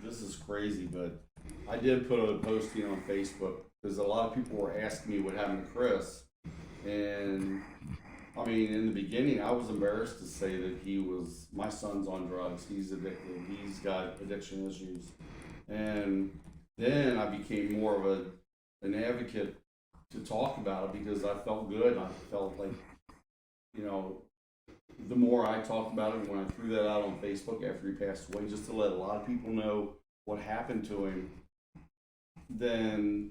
this is crazy, but I did put a posting on Facebook because a lot of people were asking me what happened to Chris. And I mean, in the beginning, I was embarrassed to say that my son's on drugs. He's addicted. He's got addiction issues. And then I became more of an advocate to talk about it because I felt good. I felt like, the more I talked about it, when I threw that out on Facebook after he passed away, just to let a lot of people know what happened to him, then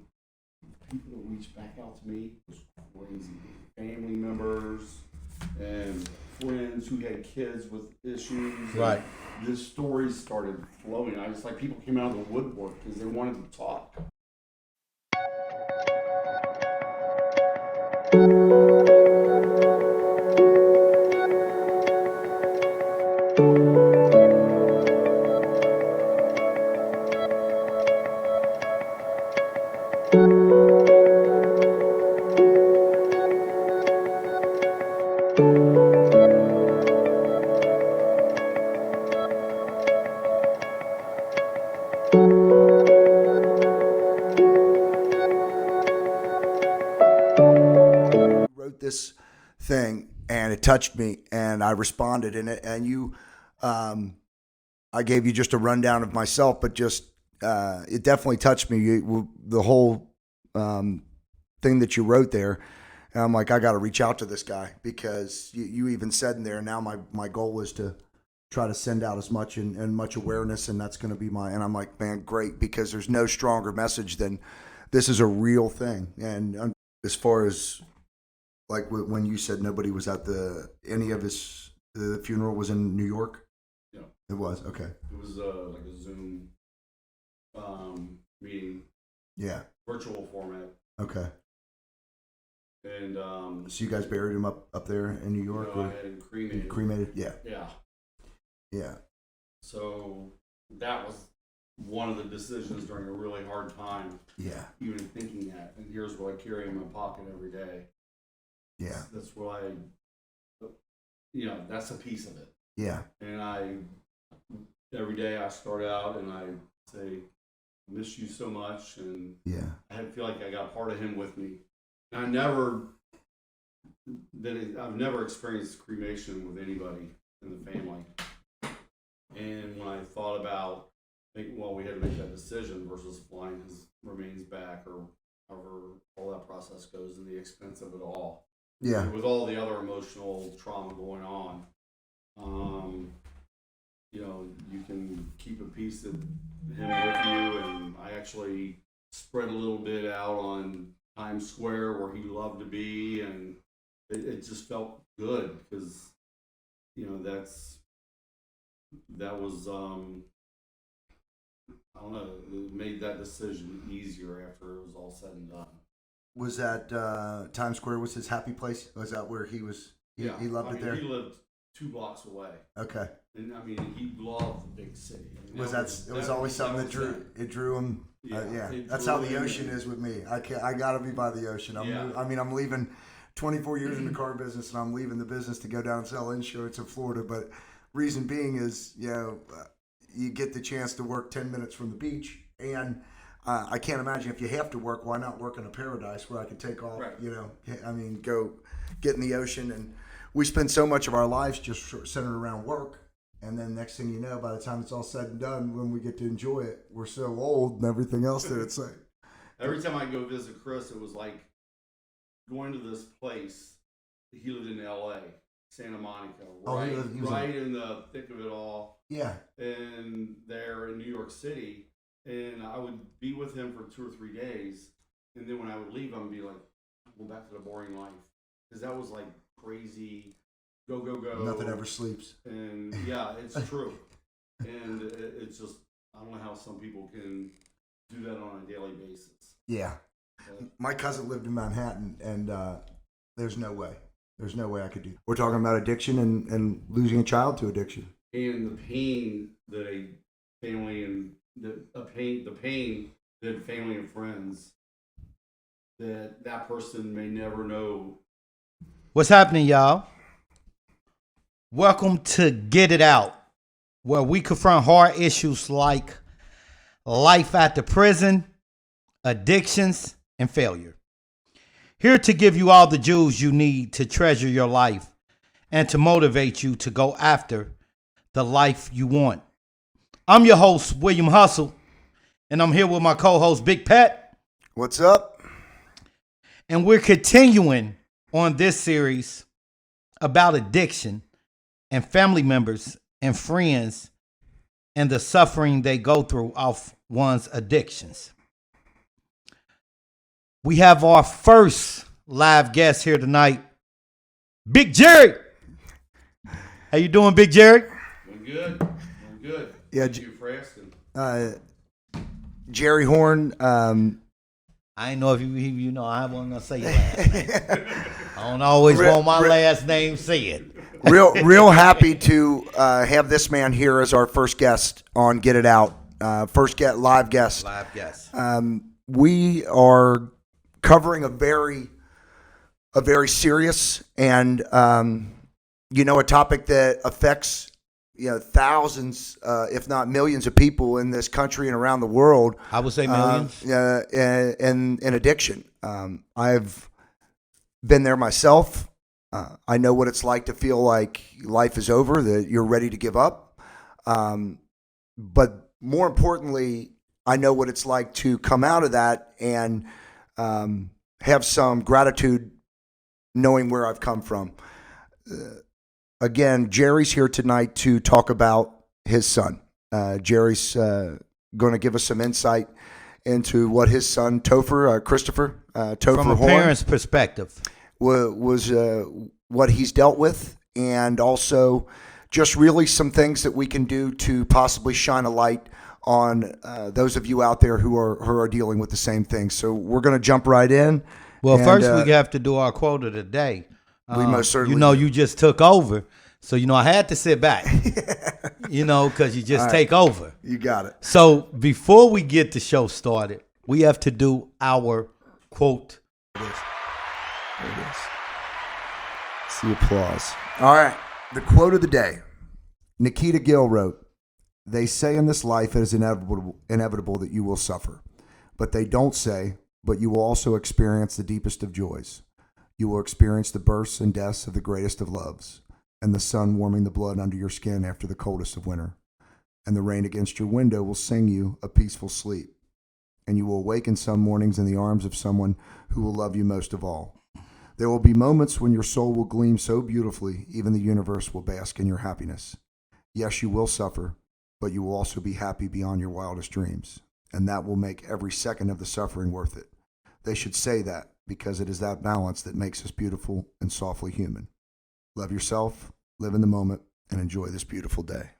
people that reached back out to me was crazy. Family members and friends who had kids with issues. Right. The stories started flowing. I just like people came out of the woodwork because they wanted to talk. Wrote this thing and it touched me and I responded in it, and I gave you just a rundown of myself, but just it definitely touched me. The whole thing that you wrote there, and I'm like, I got to reach out to this guy because you even said in there, now my goal is to try to send out as much and much awareness, and that's going to be and I'm like, man, great, because there's no stronger message than this is a real thing. And as far as like when you said nobody was at the funeral was in New York? Yeah. It was, okay. It was like a Zoom meeting. Yeah. Virtual format. Okay. And so you guys buried him up there in New York? I had him cremated. Cremated? Yeah. Yeah. Yeah. So that was one of the decisions during a really hard time. Yeah. Even thinking that. And here's what I carry in my pocket every day. Yeah. That's what that's a piece of it. Yeah. And every day I start out and I say, I miss you so much. And yeah, I feel like I got part of him with me. And I've never experienced cremation with anybody in the family. And when I thought about, we had to make that decision versus flying his remains back or however all that process goes and the expense of it all. Yeah. And with all the other emotional trauma going on, you can keep a piece of him with you. And I actually spread a little bit out on Times Square where he loved to be, and it just felt good because, that was I don't know, it made that decision easier after it was all said and done. Was that Times Square was his happy place? Was that where he was? He loved it there? He lived 2 blocks away. Okay. And he loved the big city. It was always something that drew him. Yeah. That's how the ocean is with me. I gotta be by the ocean. I'm leaving 24 years in the car business, and I'm leaving the business to go down and sell insurance in Florida. But reason being is, you get the chance to work 10 minutes from the beach, and I can't imagine if you have to work, why not work in a paradise where I can take off, right. Go get in the ocean. And we spend so much of our lives just centered around work. And then next thing you know, by the time it's all said and done, when we get to enjoy it, we're so old and everything else that it's like. Every time I go visit Chris, it was like going to this place. He lived in L.A., Santa Monica, right in the thick of it all. Yeah. And there in New York City. And I would be with him for 2 or 3 days. And then when I would leave, I would be like, go back to the boring life. Because that was like crazy, go. Nothing ever sleeps. And yeah, it's true. And it's just, I don't know how some people can do that on a daily basis. Yeah. My cousin lived in Manhattan, and there's no way. There's no way I could do that. We're talking about addiction and losing a child to addiction. And the pain that a family and the pain that family and friends that person may never know. What's happening, y'all? Welcome to Get It Out, where we confront hard issues like life after prison, addictions, and failure. Here to give you all the jewels you need to treasure your life and to motivate you to go after the life you want. I'm your host, William Hustle, and I'm here with my co-host, Big Pat. What's up? And we're continuing on this series about addiction and family members and friends and the suffering they go through off one's addictions. We have our first live guest here tonight, Big Jerry. How you doing, Big Jerry? Doing good. Doing good. Yeah, Thank you for asking. Jerry Horn. I ain't know if you know I wasn't gonna say your last name. I don't always want my last name said. Real happy to have this man here as our first guest on Get It Out. Live guest. Live guest. We are covering a very serious and a topic that affects thousands, if not millions, of people in this country and around the world. I would say millions. And addiction. I've been there myself. I know what it's like to feel like life is over, that you're ready to give up. But more importantly, I know what it's like to come out of that and have some gratitude knowing where I've come from. Again, Jerry's here tonight to talk about his son. Jerry's going to give us some insight into what his son, Christoper from a Horn, parent's perspective, was what he's dealt with, and also just really some things that we can do to possibly shine a light on those of you out there who are dealing with the same thing. So we're going to jump right in. Well, first we have to do our quote of the day. We most certainly do. You just took over. So, I had to sit back, because you just take over. You got it. So before we get the show started, we have to do our quote. There it is. It's the applause. All right. The quote of the day. Nikita Gill wrote, "They say in this life it is inevitable that you will suffer. But they don't say, but you will also experience the deepest of joys. You will experience the births and deaths of the greatest of loves, and the sun warming the blood under your skin after the coldest of winter. And the rain against your window will sing you a peaceful sleep. And you will awaken some mornings in the arms of someone who will love you most of all. There will be moments when your soul will gleam so beautifully, even the universe will bask in your happiness. Yes, you will suffer, but you will also be happy beyond your wildest dreams. And that will make every second of the suffering worth it. They should say that, because it is that balance that makes us beautiful and softly human. Love yourself, live in the moment, and enjoy this beautiful day."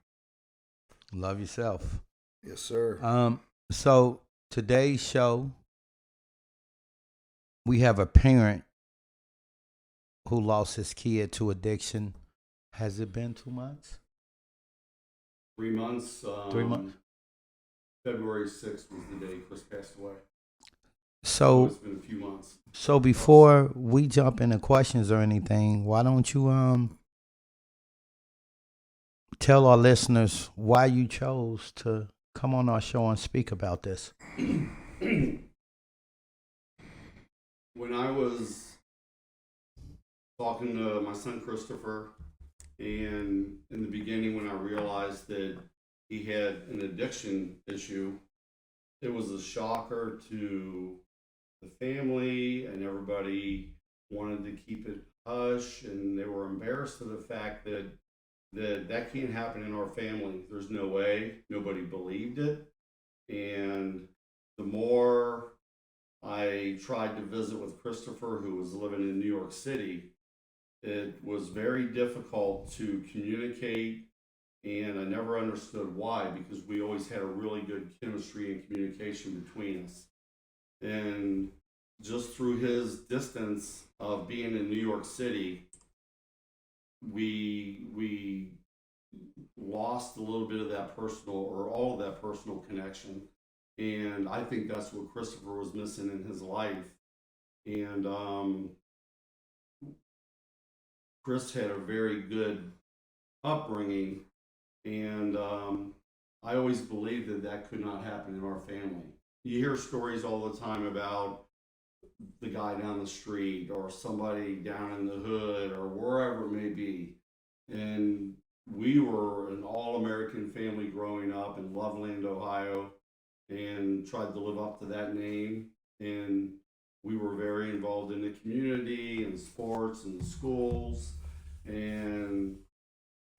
Love yourself. Yes, sir. So today's show, we have a parent who lost his kid to addiction. Has it been 2 months? 3 months. 3 months. February 6th was the day Chris passed away. So it's been a few months. So before we jump into questions or anything, why don't you tell our listeners why you chose to come on our show and speak about this? When I was talking to my son Christoper, and in the beginning when I realized that he had an addiction issue, it was a shocker to the family, and everybody wanted to keep it hush, and they were embarrassed of the fact that that can't happen in our family. There's no way. Nobody believed it. And the more I tried to visit with Christoper, who was living in New York City, it was very difficult to communicate, and I never understood why, because we always had a really good chemistry and communication between us. And just through his distance of being in New York City, we lost a little bit of that personal, or all of that personal connection. And I think that's what Christoper was missing in his life. And Chris had a very good upbringing, and I always believed that that could not happen in our family. You hear stories all the time about the guy down the street or somebody down in the hood or wherever it may be. And we were an all-American family growing up in Loveland, Ohio, and tried to live up to that name. And we were very involved in the community and sports and schools, and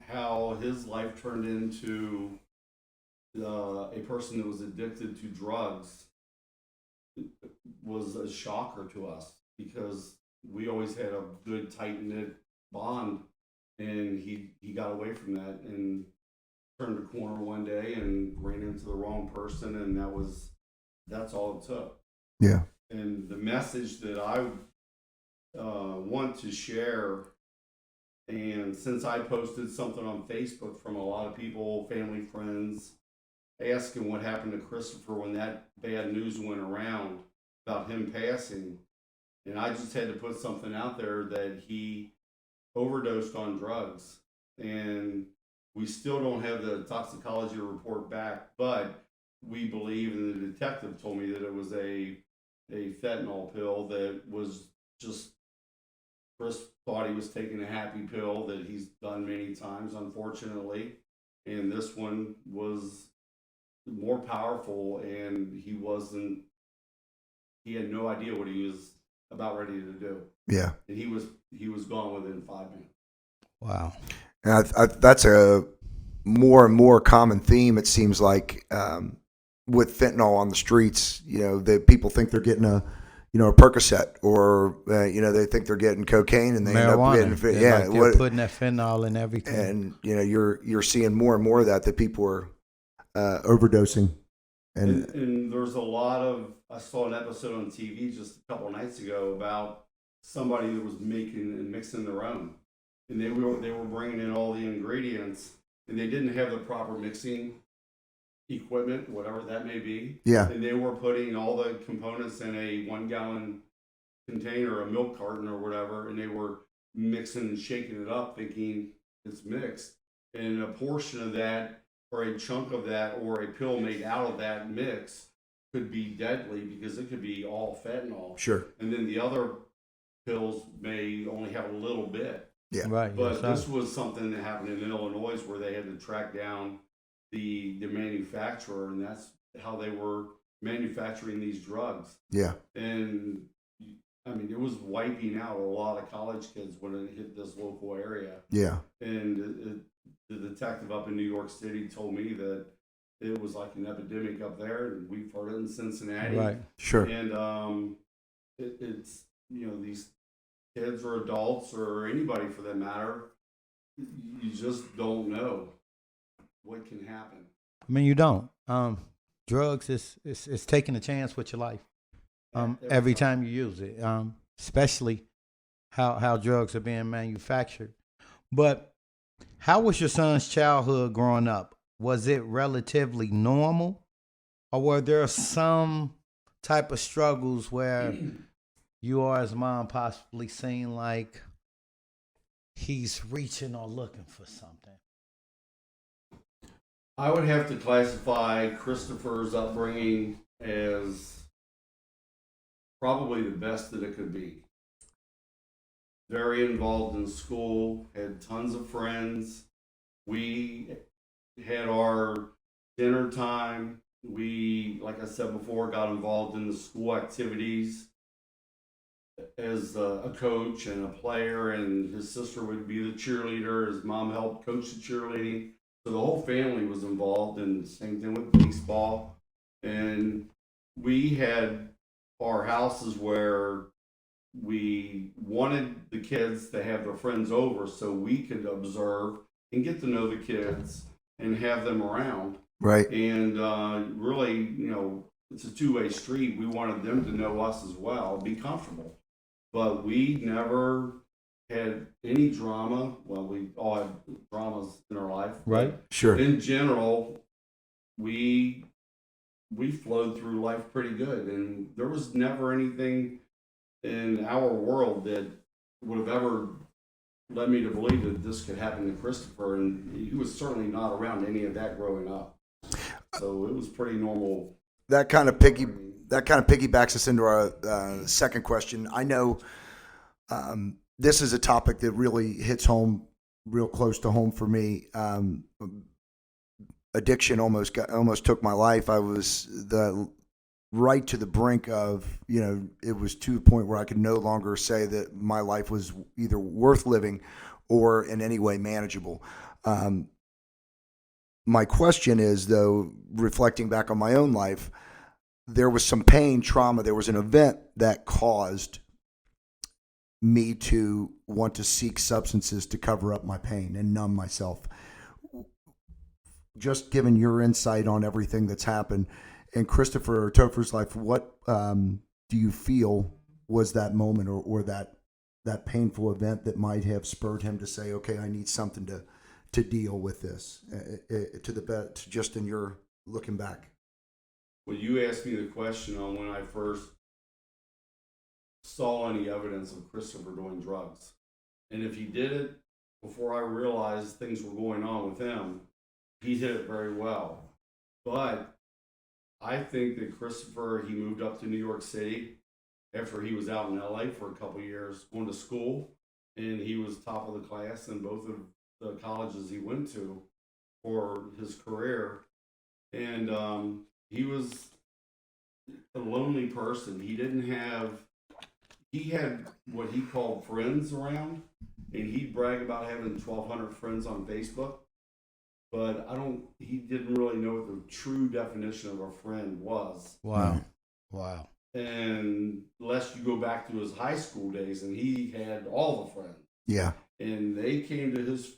how his life turned into a person that was addicted to drugs was a shocker to us, because we always had a good tight knit bond, and he got away from that and turned a corner one day and ran into the wrong person, and that's all it took. Yeah. And the message that I want to share, and since I posted something on Facebook from a lot of people, family, friends, asking what happened to Christoper when that bad news went around about him passing, and I just had to put something out there that he overdosed on drugs, and we still don't have the toxicology report back, but we believe, and the detective told me that it was a fentanyl pill that was just, Chris thought he was taking a happy pill that he's done many times, unfortunately, and this one was more powerful, and he had no idea what he was about ready to do. Yeah. And he was gone within 5 minutes. Wow. And that's a more and more common theme, it seems like, with fentanyl on the streets. That people think they're getting a Percocet, or they think they're getting cocaine, and they marijuana. end up getting they're putting that fentanyl in everything. And you're seeing more and more of that people are overdosing. And there's a lot of, I saw an episode on TV just a couple of nights ago about somebody that was making and mixing their own, and they were bringing in all the ingredients, and they didn't have the proper mixing equipment, whatever that may be. Yeah. And they were putting all the components in a 1 gallon container, a milk carton or whatever, and they were mixing and shaking it up thinking it's mixed. And a portion of that, or a chunk of that, or a pill made out of that mix could be deadly, because it could be all fentanyl. Sure. And then the other pills may only have a little bit. Yeah. Right. But this was something that happened in Illinois, where they had to track down the manufacturer, and that's how they were manufacturing these drugs. Yeah. And I mean, it was wiping out a lot of college kids when it hit this local area. Yeah. And the detective up in New York City told me that it was like an epidemic up there, and we've heard it in Cincinnati. Right. Sure. And it's these kids or adults or anybody for that matter, you just don't know what can happen. I mean, you don't. Drugs is taking a chance with your life. Every time you use it, especially how drugs are being manufactured. But how was your son's childhood growing up? Was it relatively normal, or were there some type of struggles where you or his mom possibly seem like he's reaching or looking for something? I would have to classify Christoper's upbringing as probably the best that it could be. Very involved in school, had tons of friends. We had our dinner time. We, like I said before, got involved in the school activities as a coach and a player, and his sister would be the cheerleader. His mom helped coach the cheerleading. So the whole family was involved, and same thing with baseball. And we had our houses where we wanted the kids to have their friends over so we could observe and get to know the kids and have them around. Right. And really, it's a two-way street. We wanted them to know us as well, be comfortable. But we never had any drama. Well, we all had dramas in our life. Right. Sure. In general, we flowed through life pretty good, and there was never anything in our world that would have ever led me to believe that this could happen to Christoper, and he was certainly not around any of that growing up. So it was pretty normal. That kind of piggybacks us into our second question. I know this is a topic that really hits home, real close to home for me. Addiction almost took my life. I was right to the brink of, it was to the point where I could no longer say that my life was either worth living or in any way manageable. My question is, though, reflecting back on my own life, there was some pain, trauma. There was an event that caused me to want to seek substances to cover up my pain and numb myself. Just given your insight on everything that's happened in Christoper or Topher's life, what do you feel was that moment or that painful event that might have spurred him to say, okay, I need something to deal with this, just in your looking back? Well, you asked me the question on when I first saw any evidence of Christoper doing drugs. And if he did it before I realized things were going on with him, he did it very well. But I think that Christoper, he moved up to New York City after he was out in LA for a couple of years going to school, and he was top of the class in both of the colleges he went to for his career. And he was a lonely person. He had what he called friends around, and he'd brag about having 1,200 friends on Facebook. But he didn't really know what the true definition of a friend was. Wow. Wow. And unless you go back to his high school days, and he had all the friends. Yeah. And they came to his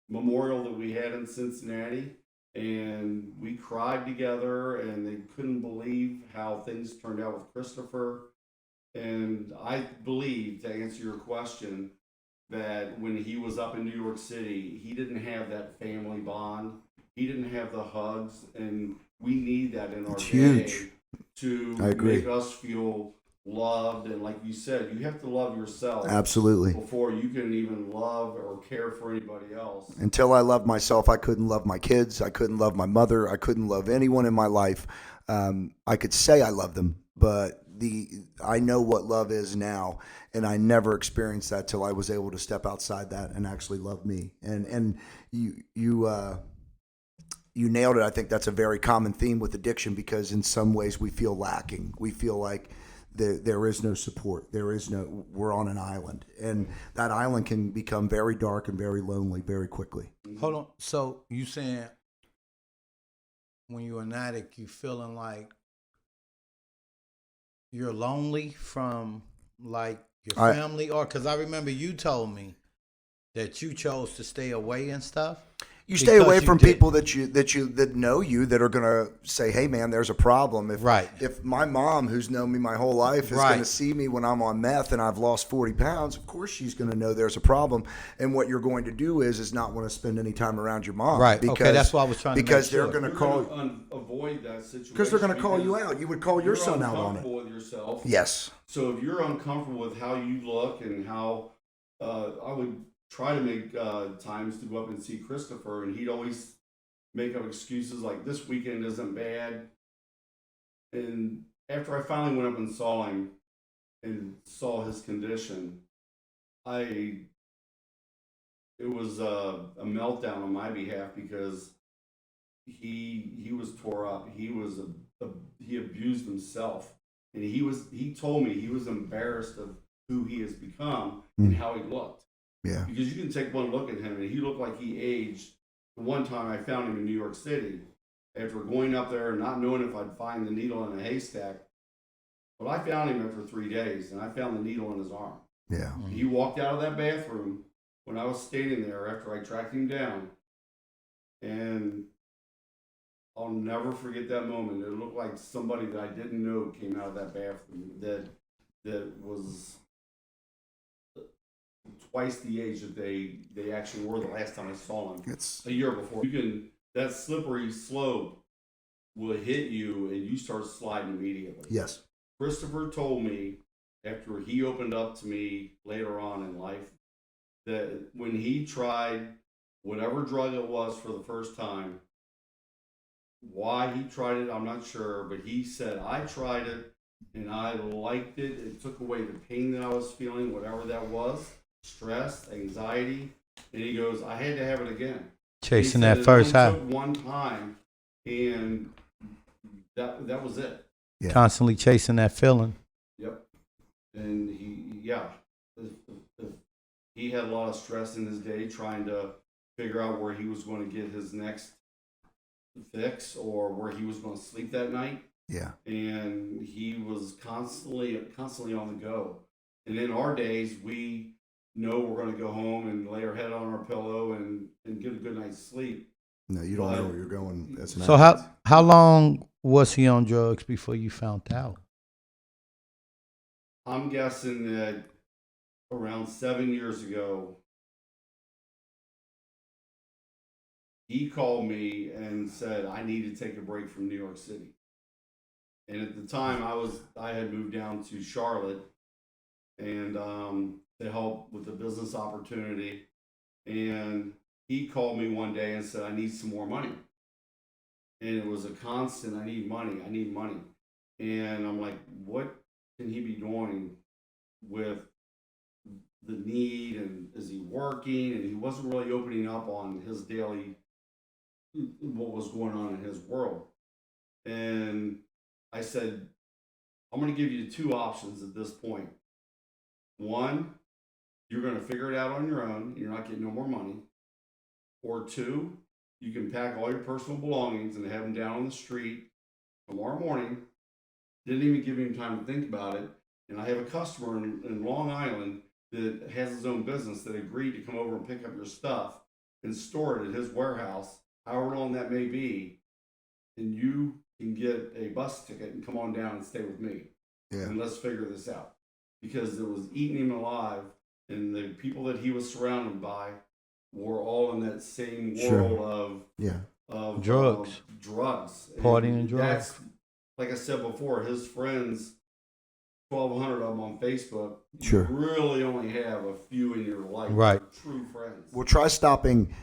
memorial that we had in Cincinnati, and we cried together, and they couldn't believe how things turned out with Christoper. And I believe, to answer your question, that when he was up in New York City, he didn't have that family bond. He didn't have the hugs, and we need that in our day to make us feel loved. And like you said, you have to love yourself. Absolutely. Before you can even love or care for anybody else. Until I loved myself, I couldn't love my kids. I couldn't love my mother. I couldn't love anyone in my life. I could say I love them, but I know what love is now, and I never experienced that till I was able to step outside that and actually love me. And you nailed it. I think that's a very common theme with addiction, because in some ways we feel lacking. We feel like there is no support. We're on an island, and that island can become very dark and very lonely very quickly. Hold on. So you saying when you're an addict, you feeling like you're lonely from like your family, or because I remember you told me that you chose to stay away and stuff. You stay away from people that know you, that are gonna say, "Hey, man, there's a problem." If my mom, who's known me my whole life, is gonna see me when I'm on meth and I've lost 40 pounds, of course she's gonna know there's a problem. And what you're going to do is not want to spend any time around your mom, right? Because that's why I was trying to. Because they're gonna avoid that situation. Because they're gonna call you out. You would call your son out on it. You're uncomfortable with yourself. Yes. So if you're uncomfortable with how you look and how I would try to make times to go up and see Christoper, and he'd always make up excuses like, this weekend isn't bad. And after I finally went up and saw him and saw his condition, it was a meltdown on my behalf, because he was tore up. He abused himself, and he told me he was embarrassed of who he has become and how he looked. Yeah. Because you can take one look at him, and he looked like he aged. The one time I found him in New York City, after going up there and not knowing if I'd find the needle in a haystack, but I found him after 3 days, and I found the needle in his arm. Yeah. He walked out of that bathroom when I was standing there after I tracked him down, and I'll never forget that moment. It looked like somebody that I didn't know came out of that bathroom that was twice the age that they actually were the last time I saw him. It's a year before. That slippery slope will hit you, and you start sliding immediately. Yes. Christoper told me, after he opened up to me later on in life, that when he tried whatever drug it was for the first time, Why he tried it, I'm not sure, but he said, I tried it and I liked it. It took away the pain that I was feeling, whatever that was, stress, anxiety. And he goes, I had to have it again. Chasing He said, that first it only high. took one time, and that was it. Yeah. Constantly chasing that feeling. Yep. And he had a lot of stress in his day trying to figure out where he was going to get his next fix or where he was going to sleep that night. Yeah. And he was constantly on the go. And in our days, we know we're going to go home and lay our head on our pillow and get a good night's sleep. No, you don't know where you're going. That's an So how long was he on drugs before you found out? I'm guessing that around 7 years ago, he called me and said I need to take a break from New York City. And at the time, I had moved down to Charlotte and to help with the business opportunity. And he called me one day and said I need some more money. And it was a constant, I need money. And I'm like, what can he be doing with the need, and is he working? And he wasn't really opening up on his daily, what was going on in his world. And I said, I'm going to give you two options at this point. One, you're going to figure it out on your own. You're not getting no more money. Or two, you can pack all your personal belongings and have them down on the street tomorrow morning. Didn't even give him time to think about it. And I have a customer in Long Island that has his own business that agreed to come over and pick up your stuff and store it at his warehouse, however long that may be. And you can get a bus ticket and come on down and stay with me. Yeah. And let's figure this out. Because it was eating him alive, and the people that he was surrounded by were all in that same world of drugs. Drugs. Partying and drugs. That's, like I said before, his friends, 1,200 of them on Facebook, Sure. you really only have a few in your life. Right. True friends. Well, try stopping.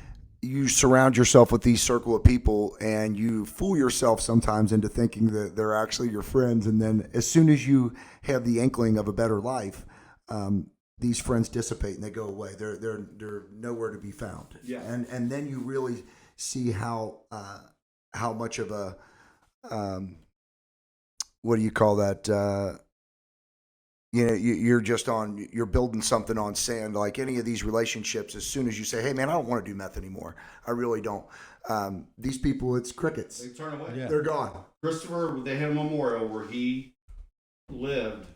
You surround yourself with these circle of people, and you fool yourself sometimes into thinking that they're actually your friends. And then, as soon as you have the inkling of a better life, these friends dissipate and they go away. They're nowhere to be found. Yeah. And then you really see how much of a what do you call that? You're building something on sand. Like any of these relationships, as soon as you say, hey man, I don't want to do meth anymore, I really don't, these people, it's crickets. They turn away. Yeah. They're gone. Christoper, they had a memorial where he lived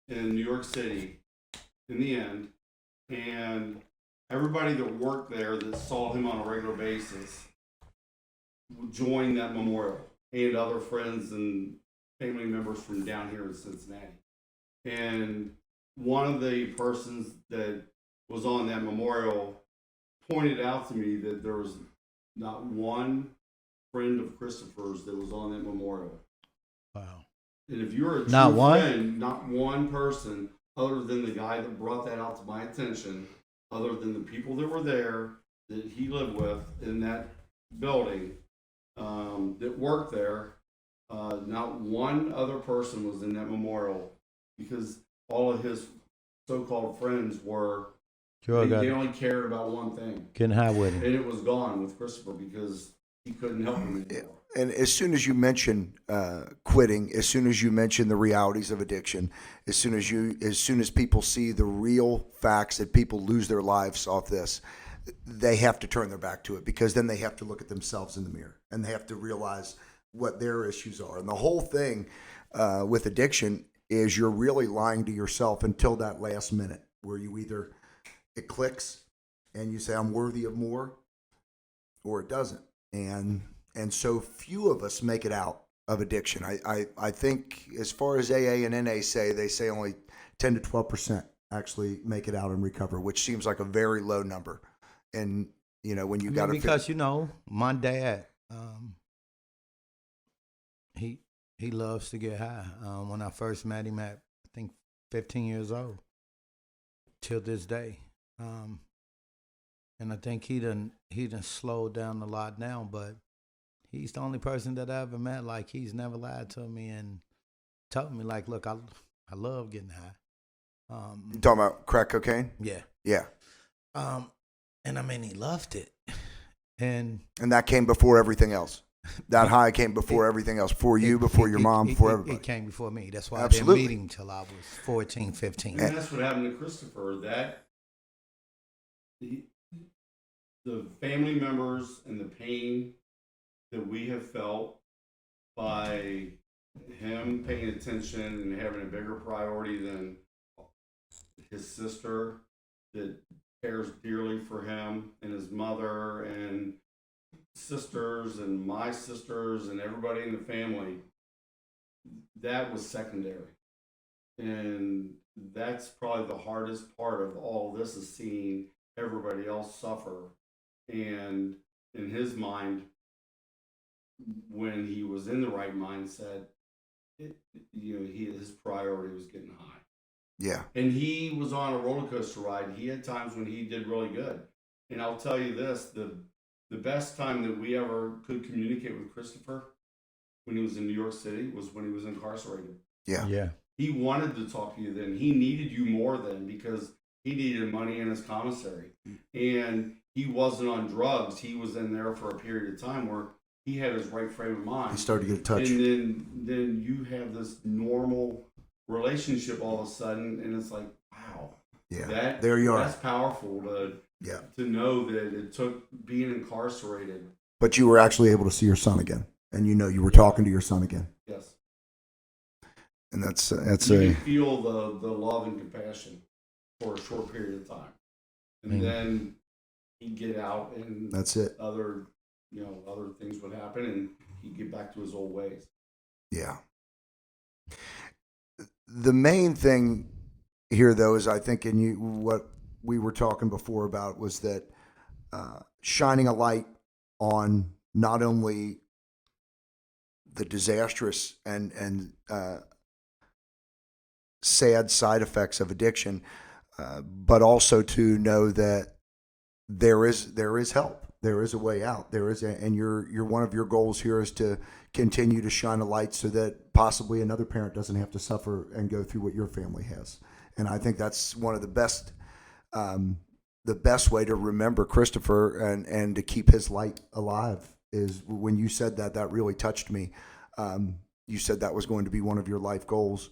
in New York City in the end, and everybody that worked there that saw him on a regular basis joined that memorial, and other friends and family members from down here in Cincinnati. And one of the persons that was on that memorial pointed out to me that there was not one friend of Christoper's that was on that memorial. Wow. And if you're a true Not one? friend, not one person other than the guy that brought that out to my attention, other than the people that were there that he lived with in that building, that worked there, not one other person was in that memorial, because all of his so-called friends were, they only cared about one thing. Getting high with him. And it was gone with Christoper because he couldn't help him anymore. And as soon as you mention quitting, as soon as you mention the realities of addiction, as soon as people see the real facts that people lose their lives off this, they have to turn their back to it, because then they have to look at themselves in the mirror and they have to realize what their issues are. And the whole thing with addiction is you're really lying to yourself until that last minute where you either it clicks and you say I'm worthy of more, or it doesn't. And so few of us make it out of addiction. I think as far as AA and NA say, they say only 10 to 12% actually make it out and recover, which seems like a very low number. And when you got to, because my dad, he loves to get high. When I first met him at, I think, 15 years old, till this day. And I think he done slowed down a lot now, but He's the only person that I ever met. Like, he's never lied to me and told me, like, look, I love getting high. You talking about crack cocaine? Yeah. Yeah. And I mean, he loved it. And that came before everything else. That high came before everything else. Before you, before your mom, before everybody. It came before me. That's why Absolutely. I didn't meet him till I was 14, 15. And that's what happened to Christopher. That the family members and the pain that we have felt by him paying attention and having a bigger priority than his sister that cares dearly for him and his mother and sisters and my sisters and everybody in the family, that was secondary. And that's probably the hardest part of all this, is seeing everybody else suffer. And in his mind, when he was in the right mindset, his priority was getting high. Yeah. And he was on a roller coaster ride. He had times when he did really good. And I'll tell you this, the best time that we ever could communicate with Christopher when he was in New York City was when he was incarcerated. Yeah. Yeah. He wanted to talk to you then. He needed you more then because he needed money in his commissary. And he wasn't on drugs. He was in there for a period of time where he had his right frame of mind. He started to get a touch. And then you have this normal relationship all of a sudden, and it's like, wow. Yeah. There you are. That's powerful to know that it took being incarcerated. But you were actually able to see your son again, and you were talking to your son again. Yes. And that's you can feel the love and compassion for a short period of time, and then he'd get out, and that's it. Other things would happen, and he'd get back to his old ways. Yeah. The main thing here, though, is I think what we were talking before about was that shining a light on not only the disastrous and sad side effects of addiction, but also to know that there is help. There is a way out. And your one of your goals here is to continue to shine a light so that possibly another parent doesn't have to suffer and go through what your family has. And I think that's one of the best way to remember Christopher and to keep his light alive. Is when you said that really touched me. You said that was going to be one of your life goals.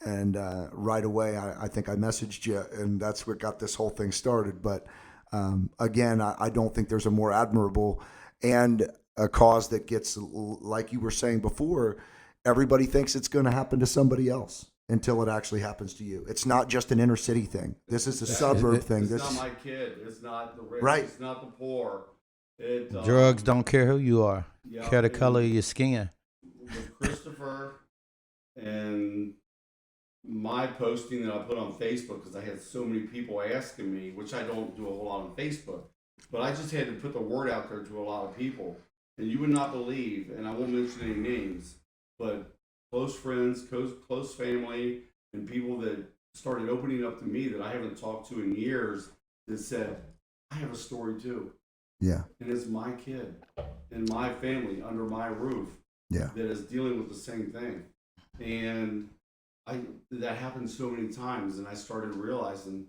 And right away, I think I messaged you, and that's what got this whole thing started. But again, I don't think there's a more admirable and a cause that gets, like you were saying before, everybody thinks it's going to happen to somebody else until it actually happens to you. It's not just an inner city thing. This is a suburb thing. It's not my kid. It's not the rich. Right. It's not the poor. Drugs don't care who you are. Care the color of your skin. With Christopher and my posting that I put on Facebook, because I had so many people asking me, which I don't do a whole lot on Facebook, but I just had to put the word out there to a lot of people. And you would not believe, and I won't mention any names, but close friends, close family, and people that started opening up to me that I haven't talked to in years that said, I have a story too. Yeah. And it's my kid and my family under my roof that is dealing with the same thing. And that happened so many times, and I started realizing,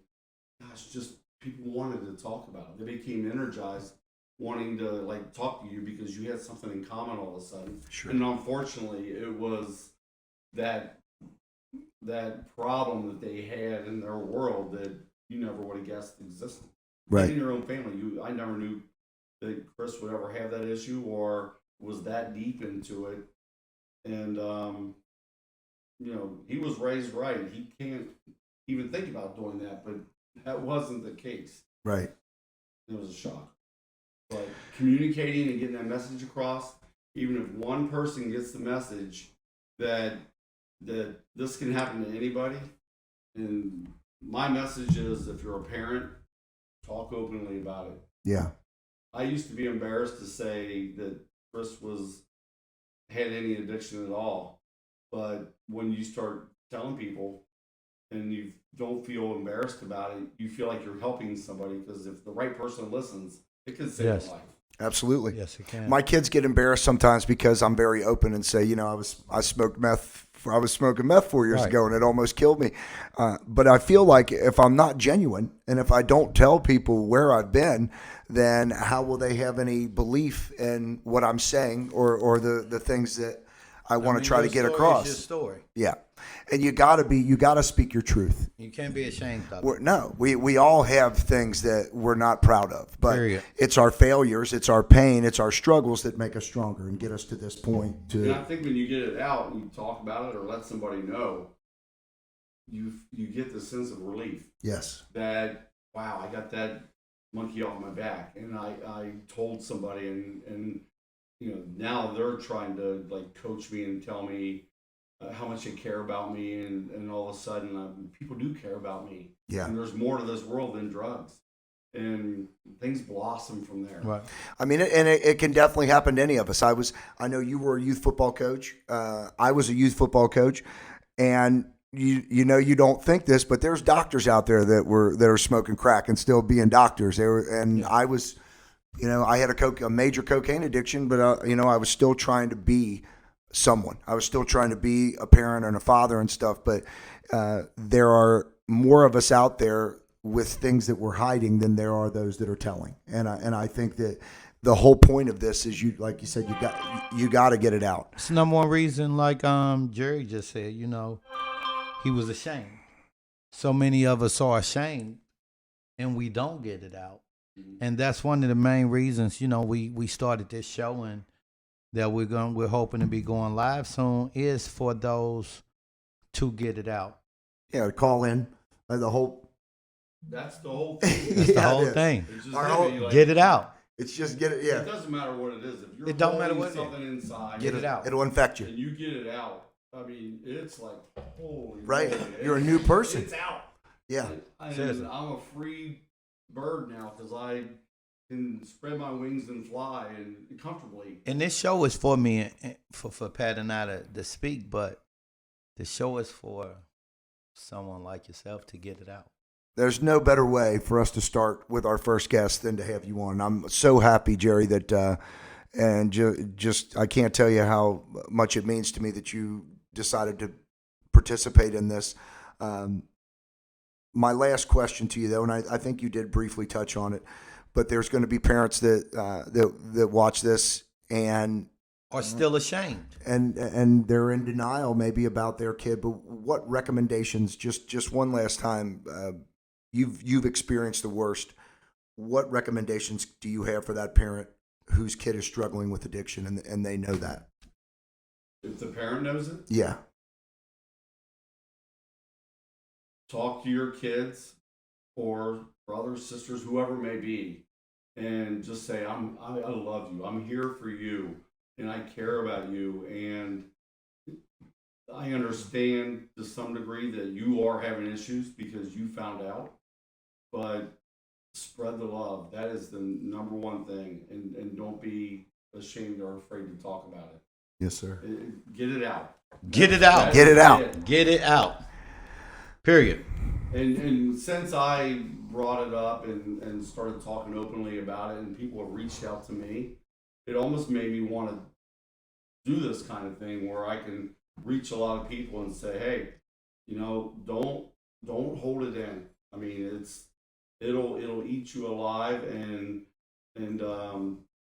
gosh, just people wanted to talk about it. They became energized, wanting to talk to you because you had something in common all of a sudden. Sure. And unfortunately, it was that problem that they had in their world that you never would have guessed existed. Right. In your own family, I never knew that Chris would ever have that issue or was that deep into it. And he was raised right. He can't even think about doing that, but that wasn't the case. Right. It was a shock. But communicating and getting that message across, even if one person gets the message that this can happen to anybody, and my message is, if you're a parent, talk openly about it. Yeah. I used to be embarrassed to say that Chris had any addiction at all. But when you start telling people and you don't feel embarrassed about it, you feel like you're helping somebody, because if the right person listens, it could save a life. Absolutely. Yes, it can. My kids get embarrassed sometimes because I'm very open and say, I smoked meth. I was smoking meth 4 years Right. ago, and it almost killed me. But I feel like if I'm not genuine and if I don't tell people where I've been, then how will they have any belief in what I'm saying or the things that I want to try to get across? Your story. Yeah, and you gotta speak your truth. You can't be ashamed of it. We all have things that we're not proud of, but Period. it's our failures, it's our pain, it's our struggles that make us stronger and get us to this point. And I think when you get it out and you talk about it or let somebody know, you get this sense of relief Yes, that, wow, I got that monkey off my back, and I told somebody, and now they're trying to like coach me and tell me how much they care about me, and all of a sudden people do care about me. Yeah. And there's more to this world than drugs, and things blossom from there. Right. I mean, it can definitely happen to any of us. I know you were a youth football coach. I was a youth football coach, and you don't think this, but there's doctors out there that are smoking crack and still being doctors. I was, I had a major cocaine addiction, but I was still trying to be someone. I was still trying to be a parent and a father and stuff. But there are more of us out there with things that we're hiding than there are those that are telling. And I think that the whole point of this is like you said, you got to get it out. It's the number one reason, like Jerry just said, he was ashamed. So many of us are ashamed and we don't get it out. And that's one of the main reasons, we started this show and that we're hoping to be going live soon is for those to get it out. Yeah, call in the whole. That's the whole thing. That's the whole thing. It's just Get it out. It's just get it. Yeah, It doesn't matter what it is. If you're It don't matter holding what it is. something inside, Get it out. it'll infect you. and you get it out. I mean, it's like holy. Right, moly. you're a new person. It's out. Yeah, Seriously. I'm a free bird now because I can spread my wings and fly and comfortably. And this show is for me, for Pat and I to speak, but the show is for someone like yourself to get it out. there's no better way for us to start with our first guest than to have you on. I'm so happy, Jerry, that and just I can't tell you how much it means to me that you decided to participate in this. My last question to you, though, and I think you did briefly touch on it, but there's going to be parents that watch this and Are still ashamed. and they're in denial maybe about their kid. But what recommendations? Just one last time, you've experienced the worst. What recommendations do you have for that parent whose kid is struggling with addiction and they know that? If the parent knows it, Yeah, talk to your kids or brothers, sisters, whoever it may be, and just say, I love you. I'm here for you, and I care about you, and I understand to some degree that you are having issues because you found out, but spread the love. That is the number one thing, and don't be ashamed or afraid to talk about it. yes, sir. Get it out. Get it out. Get it out. Get it out. Period. And since I brought it up and started talking openly about it, and people have reached out to me, it almost made me want to do this kind of thing where I can reach a lot of people and say, hey, don't hold it in. I mean, it'll eat you alive, and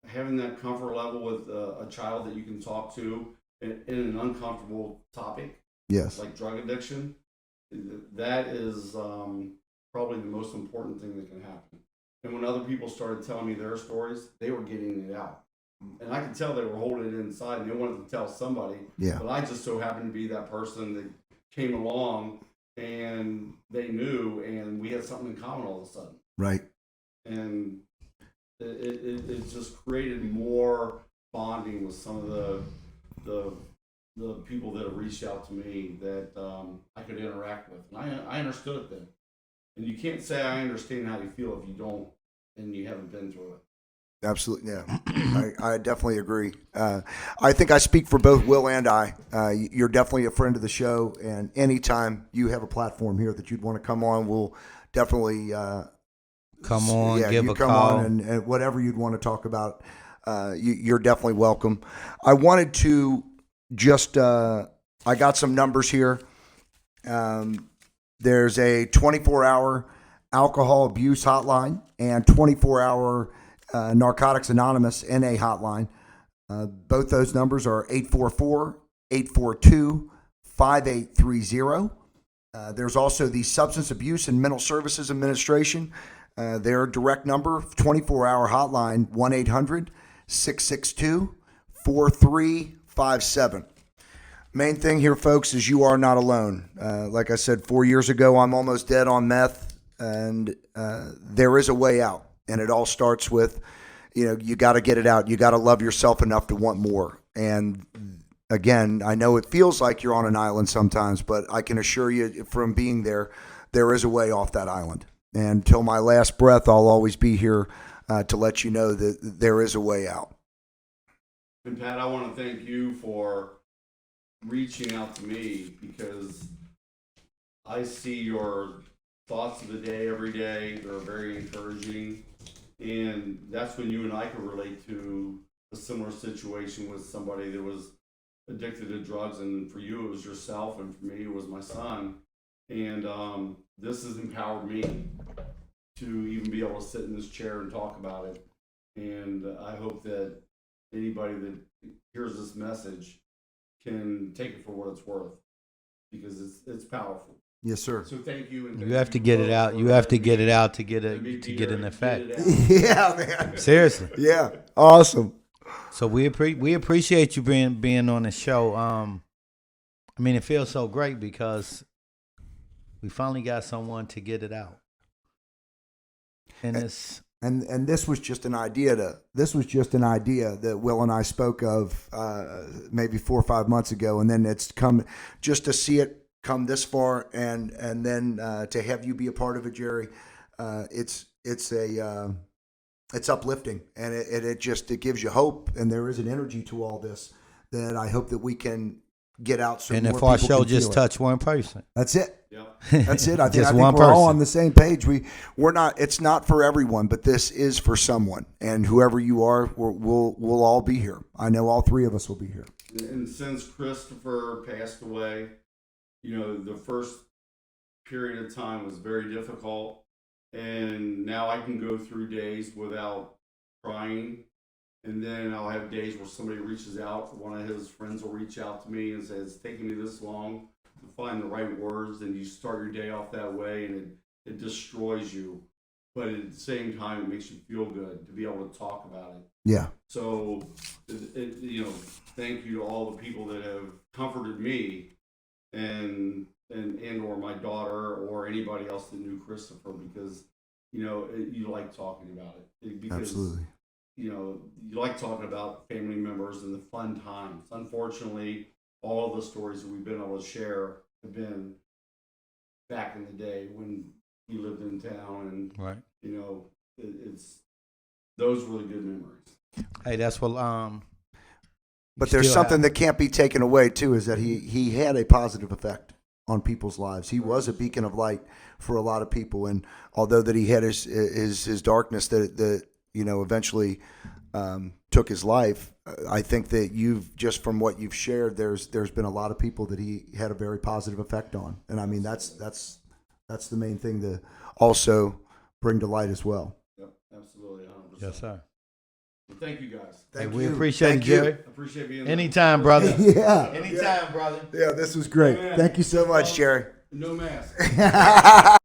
having that comfort level with a child that you can talk to in an uncomfortable topic, Yes. like drug addiction, that is probably the most important thing that can happen. And when other people started telling me their stories, they were getting it out. And I could tell they were holding it inside and they wanted to tell somebody. Yeah. But I just so happened to be that person that came along and they knew, and we had something in common all of a sudden. Right. And it just created more bonding with some of the people that have reached out to me that I could interact with. And I understood it then. And you can't say I understand how you feel if you don't and you haven't been through it. Absolutely, yeah. I definitely agree. I think I speak for both Will and I. You're definitely a friend of the show, and anytime you have a platform here that you'd want to come on, we'll definitely come on, yeah, give you a come call. on and whatever you'd want to talk about, you're definitely welcome. I wanted to just, I got some numbers here. There's a 24-hour alcohol abuse hotline and 24-hour Narcotics Anonymous NA hotline. Both those numbers are 844-842-5830. There's also the Substance Abuse and Mental Services Administration. Their direct number, 24-hour hotline, 1-800-662-4357. Main thing here, folks, is you are not alone. Like I said, 4 years ago, I'm almost dead on meth, and there is a way out. And it all starts with, you got to get it out. You got to love yourself enough to want more. And again, I know it feels like you're on an island sometimes, but I can assure you from being there, there is a way off that island. And till my last breath, I'll always be here to let you know that there is a way out. And Pat, I want to thank you for reaching out to me, because I see your thoughts of the day every day. They're very encouraging. And that's when you and I could relate to a similar situation with somebody that was addicted to drugs. And for you, it was yourself. And for me, it was my son. And this has empowered me to even be able to sit in this chair and talk about it. And I hope that anybody that hears this message can take it for what it's worth, because it's powerful. Yes, sir. So thank you. And You have to get it out. You have to get it out to get an effect. Yeah, man. Seriously. Yeah, awesome. So we appreciate you being on the show. I mean, it feels so great because we finally got someone to get it out. And it's And this was just an idea that Will and I spoke of maybe 4 or 5 months ago, and then it's come just to see it come this far, and then to have you be a part of it, Jerry. It's uplifting, and it gives you hope, and there is an energy to all this that I hope that we can get out. So and more if our people show can just feel it. touched one person, That's it. Yeah. That's it. I think Just we're one all person. on the same page. We're not. It's not for everyone, but this is for someone. And whoever you are, we'll all be here. I know all three of us will be here. And since Christoper passed away, the first period of time was very difficult, and now I can go through days without crying. And then I'll have days where somebody reaches out, one of his friends will reach out to me and says, it's taking me this long to find the right words, and you start your day off that way, and it destroys you. But at the same time, it makes you feel good to be able to talk about it. Yeah. So, thank you to all the people that have comforted me, and or my daughter or anybody else that knew Christoper, because you like talking about it. Because, Absolutely. You like talking about family members and the fun times. Unfortunately, all the stories that we've been able to share have been back in the day when he lived in town, and right? It's those were the good memories. Hey, that's what. But there's something that can't be taken away too, is that he had a positive effect on people's lives. He was a beacon of light for a lot of people, and although that he had his darkness that eventually took his life, I think that just from what you've shared, there's been a lot of people that he had a very positive effect on, and I mean that's the main thing to also bring to light as well. Yep, absolutely, 100%. Yes, sir. Well, thank you guys. Thank We you. appreciate Thank it, you. Jerry. I appreciate being there. Anytime, brother. Yeah. Anytime, brother. Yeah, this was great. Man. Thank you so much, Jerry. No mask.